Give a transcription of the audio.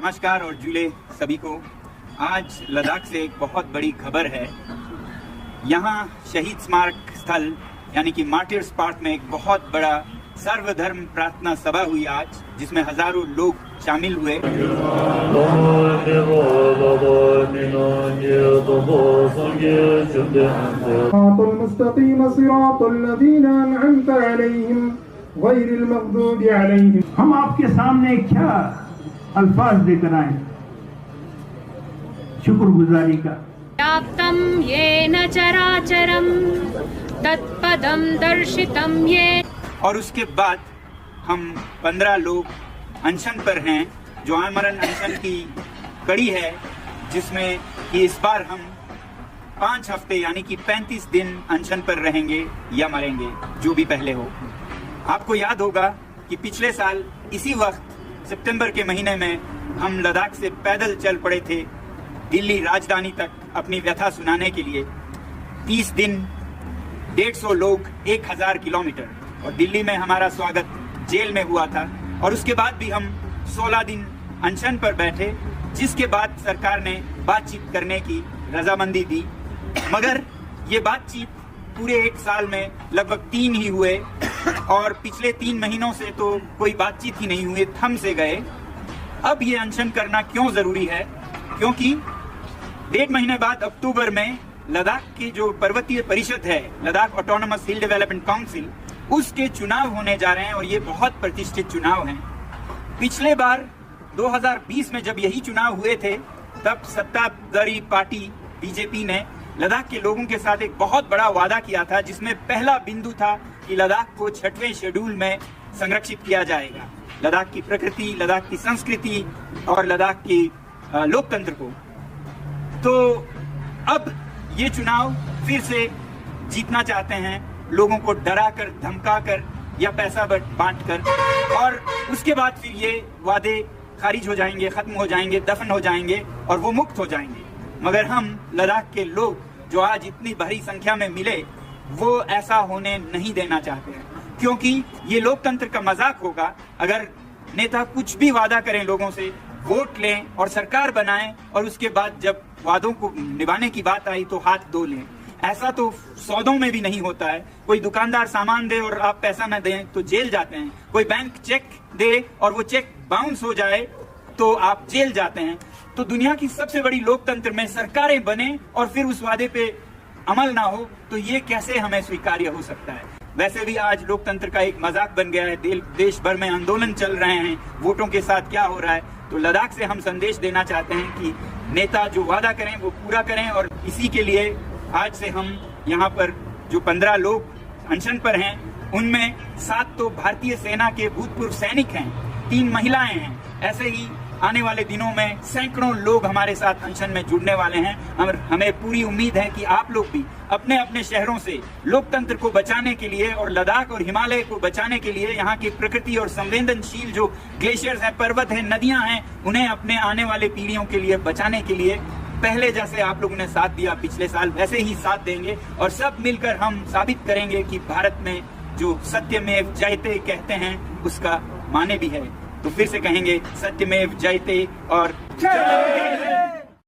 नमस्कार और जुले सभी को। आज लद्दाख से एक बहुत बड़ी खबर है। यहाँ शहीद स्मारक स्थल यानी कि मार्टिर्स पार्क में एक बहुत बड़ा सर्वधर्म प्रार्थना सभा हुई आज, जिसमें हजारों लोग शामिल हुए। हम आपके सामने क्या अल्फाज लेकर आए शुक्रगुजारी का। व्याप्तं येन चराचरं तत्पदं दर्शितं येन। और उसके बाद हम 15 लोग अनशन पर हैं, जो आमरण अनशन की कड़ी है, जिसमें कि इस बार हम 5 हफ्ते यानी कि 35 दिन अनशन पर रहेंगे या मरेंगे, जो भी पहले हो। आपको याद होगा कि पिछले साल इसी वक्त सितंबर के महीने में हम लद्दाख से पैदल चल पड़े थे दिल्ली राजधानी तक अपनी व्यथा सुनाने के लिए। 30 दिन 150 लोग 1000 किलोमीटर, और दिल्ली में हमारा स्वागत जेल में हुआ था। और उसके बाद भी हम 16 दिन अनशन पर बैठे, जिसके बाद सरकार ने बातचीत करने की रजामंदी दी। मगर ये बातचीत पूरे 1 साल में लगभग 3 ही हुए, और पिछले 3 महीनों से तो कोई बातचीत ही नहीं हुई, थम से गए। अब ये अनशन करना क्यों जरूरी है? क्योंकि 1.5 महीने बाद अक्टूबर में लद्दाख की जो पर्वतीय परिषद है, लद्दाख ऑटोनोमस हिल डेवलपमेंट काउंसिल, उसके चुनाव होने जा रहे हैं, और ये बहुत प्रतिष्ठित चुनाव हैं। पिछले बार 2020 में जब यही चुनाव हुए थे, तब सत्ताधारी पार्टी बीजेपी ने लद्दाख के लोगों के साथ एक बहुत बड़ा वादा किया था, जिसमें पहला बिंदु था कि लद्दाख को 6वें शेड्यूल में संरक्षित किया जाएगा। लद्दाख की प्रकृति, लद्दाख की संस्कृति और लद्दाख की लोकतंत्र को। तो अब ये चुनाव फिर से जीतना चाहते हैं, लोगों को डरा कर, धमका कर या पैसा बांट कर, और उसके बाद फिर ये वादे खारिज हो जाएंगे, खत्म हो जाएंगे, दफन हो जाएंगे और वो मुक्त हो जाएंगे। मगर हम लद्दाख के लोग जो आज इतनी भारी संख्या में मिले, वो ऐसा होने नहीं देना चाहते हैं। क्योंकि ये लोकतंत्र का मजाक होगा अगर नेता कुछ भी वादा करें, लोगों से वोट लें और सरकार बनाएं, और उसके बाद जब वादों को निभाने की बात आई तो हाथ धो लें। ऐसा तो सौदों में भी नहीं होता है। कोई दुकानदार सामान दे और आप पैसा न दें तो जेल जाते हैं। कोई बैंक चेक दे और वो चेक बाउंस हो जाए तो आप जेल जाते हैं। तो दुनिया की सबसे बड़ी लोकतंत्र में सरकारें बने और फिर उस वादे पे अमल ना हो, तो ये कैसे हमें स्वीकार्य हो सकता है? वैसे भी आज लोकतंत्र का एक मजाक बन गया है। देश भर में आंदोलन चल रहे हैं, वोटों के साथ क्या हो रहा है। तो लद्दाख से हम संदेश देना चाहते हैं कि नेता जो वादा करें वो पूरा करें, और इसी के लिए आज से हम यहाँ पर जो 15 लोग अनशन पर हैं, उनमें 7 तो भारतीय सेना के भूतपूर्व सैनिक हैं, 3 महिलाएं हैं। ऐसे ही आने वाले दिनों में सैकड़ों लोग हमारे साथ अनशन में जुड़ने वाले हैं। हमें पूरी उम्मीद है कि आप लोग भी अपने अपने शहरों से लोकतंत्र को बचाने के लिए और लद्दाख और हिमालय को बचाने के लिए, यहाँ की प्रकृति और संवेदनशील जो ग्लेशियर्स हैं, पर्वत हैं, नदियां हैं, उन्हें अपने आने वाले पीढ़ियों के लिए बचाने के लिए पहले जैसे आप लोगों ने साथ दिया पिछले साल, वैसे ही साथ देंगे। और सब मिलकर हम साबित करेंगे कि भारत में जो सत्यमेव जयते कहते हैं, उसका माने भी है। तो फिर से कहेंगे सत्यमेव जयते और जय।